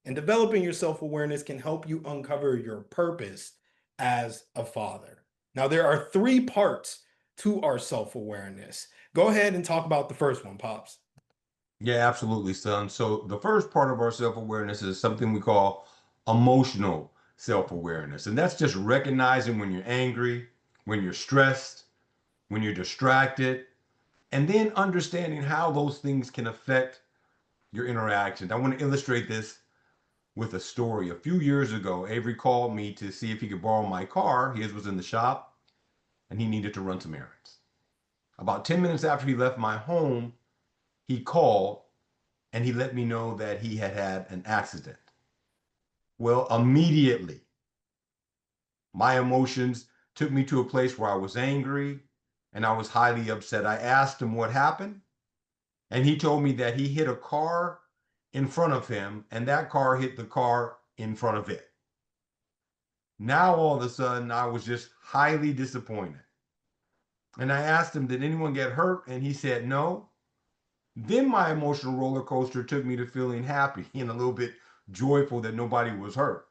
And developing your self-awareness can help you uncover your purpose as a father. Now, there are three parts to our self-awareness. Go ahead and talk about the first one, Pops. Yeah, absolutely, son. So the first part of our self-awareness is something we call emotional self-awareness. And that's just recognizing when you're angry, when you're stressed, when you're distracted, and then understanding how those things can affect your interactions. I want to illustrate this with a story. A few years ago, Avery called me to see if he could borrow my car. His was in the shop and he needed to run some errands. About 10 minutes after he left my home, he called and he let me know that he had had an accident. Well, immediately, my emotions took me to a place where I was angry and I was highly upset. I asked him what happened, and he told me that he hit a car in front of him and that car hit the car in front of it. Now, all of a sudden, I was just highly disappointed. And I asked him, did anyone get hurt? And he said no. Then my emotional roller coaster took me to feeling happy and a little bit joyful that nobody was hurt.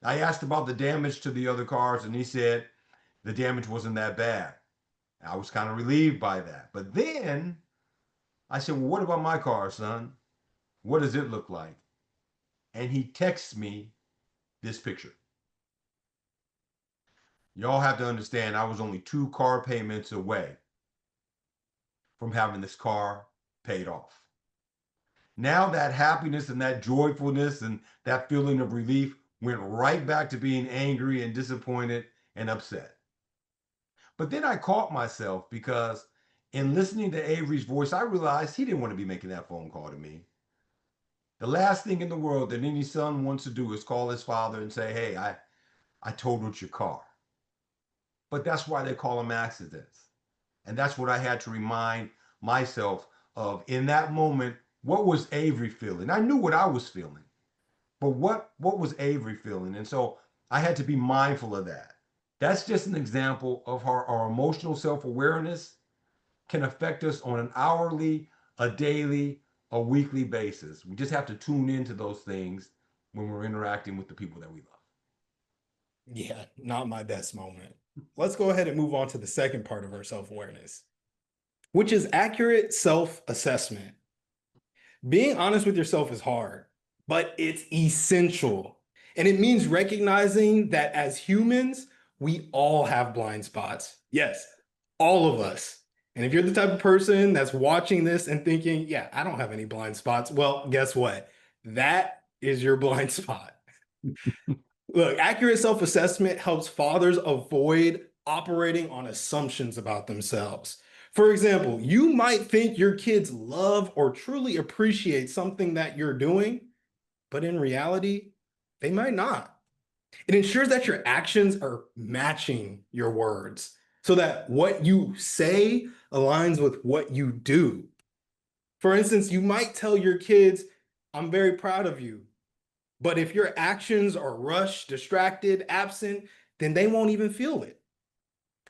I asked about the damage to the other cars, and he said the damage wasn't that bad. I was kind of relieved by that. But then I said, well, what about my car, son? What does it look like? And he texts me this picture. Y'all have to understand, I was only 2 car payments away from having this car paid off. Now that happiness and that joyfulness and that feeling of relief went right back to being angry and disappointed and upset. But then I caught myself because in listening to Avery's voice, I realized he didn't want to be making that phone call to me. The last thing in the world that any son wants to do is call his father and say, hey, I totaled your car. But that's why they call them accidents. And that's what I had to remind myself of in that moment. What was Avery feeling? I knew what I was feeling, but what was Avery feeling? And so I had to be mindful of that. That's just an example of how our emotional self-awareness can affect us on an hourly, a daily, a weekly basis. We just have to tune into those things when we're interacting with the people that we love. Yeah, not my best moment. Let's go ahead and move on to the second part of our self-awareness, which is accurate self-assessment. Being honest with yourself is hard, but it's essential. And it means recognizing that as humans, we all have blind spots. Yes, all of us. And if you're the type of person that's watching this and thinking, yeah, I don't have any blind spots, well, guess what? That is your blind spot. Look, accurate self-assessment helps fathers avoid operating on assumptions about themselves. For example, you might think your kids love or truly appreciate something that you're doing, but in reality, they might not. It ensures that your actions are matching your words so that what you say aligns with what you do. For instance, you might tell your kids, I'm very proud of you. But if your actions are rushed, distracted, absent, then they won't even feel it.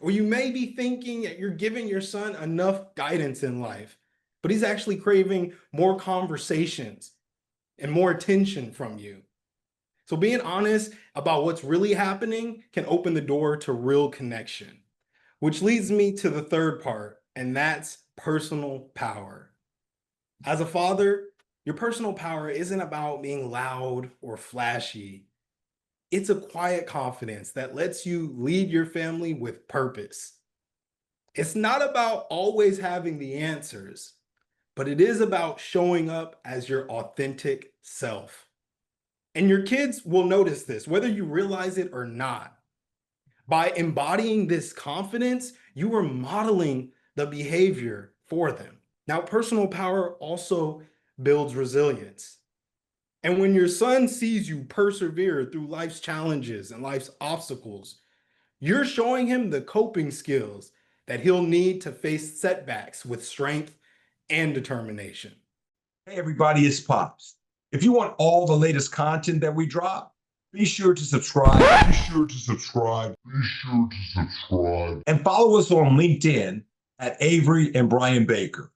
Or you may be thinking that you're giving your son enough guidance in life, but he's actually craving more conversations and more attention from you. So being honest about what's really happening can open the door to real connection, which leads me to the third part, and that's personal power. As a father, your personal power isn't about being loud or flashy. It's a quiet confidence that lets you lead your family with purpose. It's not about always having the answers, but it is about showing up as your authentic self. And your kids will notice this, whether you realize it or not. By embodying this confidence, you are modeling the behavior for them. Now, personal power also builds resilience. And when your son sees you persevere through life's challenges and life's obstacles, you're showing him the coping skills that he'll need to face setbacks with strength and determination. Hey, everybody, it's Pops. If you want all the latest content that we drop, be sure to subscribe. Be sure to subscribe. Be sure to subscribe. And follow us on LinkedIn at Avery and Brian Baker.